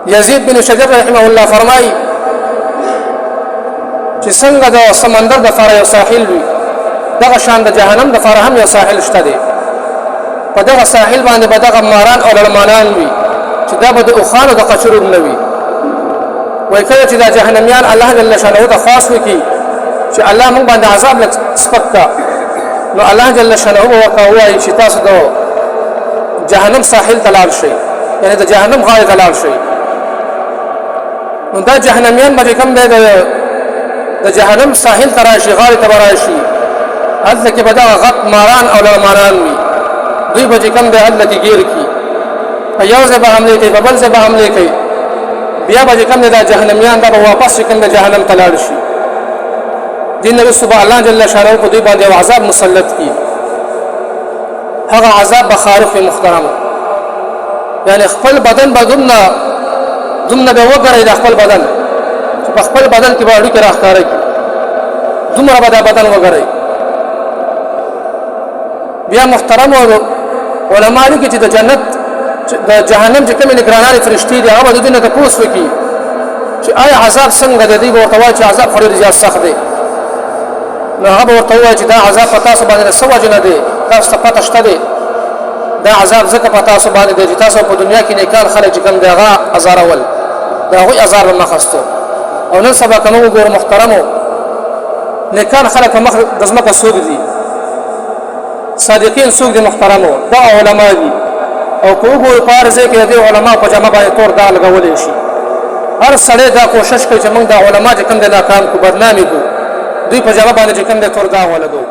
یزید بن شجر رحمه الله فرمایي چې څنګه د سمندر د فار یو ساحل وي دغه شان د جهنم د فار هم یو ساحل شته دی په دغه ساحل باندې به دغه ماران او لړمانان وي چې دا به د اوښانو د قچرو نه وي وایي کله چې دا جهنمیان الله جل شانه ته خاص وکړي چې الله موږ باندې عذاب لږ سپک کړه نو الله جل شانه ورته وایي چې تاسو د جهنم ساحل ته لاړ شئ یعنې د جهنم غاړې ته لاړ شئ نو دا جهنمیان به کوم دی د جهنم ساحل ته راشي غاړې ته به راشي هلته کې به دغه غټ ماران او لړمانان وي دوی به چې کوم دی هلته کې ګیر کړي په یو ځای به حملې کوي په بل ځای به حملې کوي بیا به چې کوم دی دا جهنمیان دا به واپس چې کوم دی جهنم ته لاړ شي دې نه وروسته به الله جل شانه په دوی باندې یو عذاب مسلط کړي هغه عذاب به خارق وي محترمو یعنې خپل بدن به دومره به وګورئ د خپل بدن چې په خپل بدن کې به اړیکې راښکاره کړي دومره به دا بدن وګورئ بیا محترمو علما لیکي چې د جنت د جهنم چې کومې نگرانانې فرشتې دي هغه به د دوی نه تپوس وکړي چې آیا عذاب څنګه دی دوی به ورته وایي چې عذاب خو ډېر زیات سخت دی نو هغه به ورته ووایي چې دا عذاب په تاسو باندې د څه وجې نه دی تاسو ته پته شته دی دا عذاب ځکه په تاسو باندې دی چې تاسو په دنیا کې نیکان خلک چې کوم دی هغه ازارول د هغوی ازار به مخ اخیستو او نن سبا که موږ وګورو محترمو نیکان خلک په مخ د ځمکه څوک دي صادقین څوک دي محترمو دا علما دي او که وګورو په هر ځای کې د دې علماو په جامه باندې تور داغ لګولی شي هر سړی دا کوشش کوي چې موږ د علما چې کوم دی ناکام کړو بدنامي کړو دوی په جامه باندې چې کوم دی تور داغ ولګوو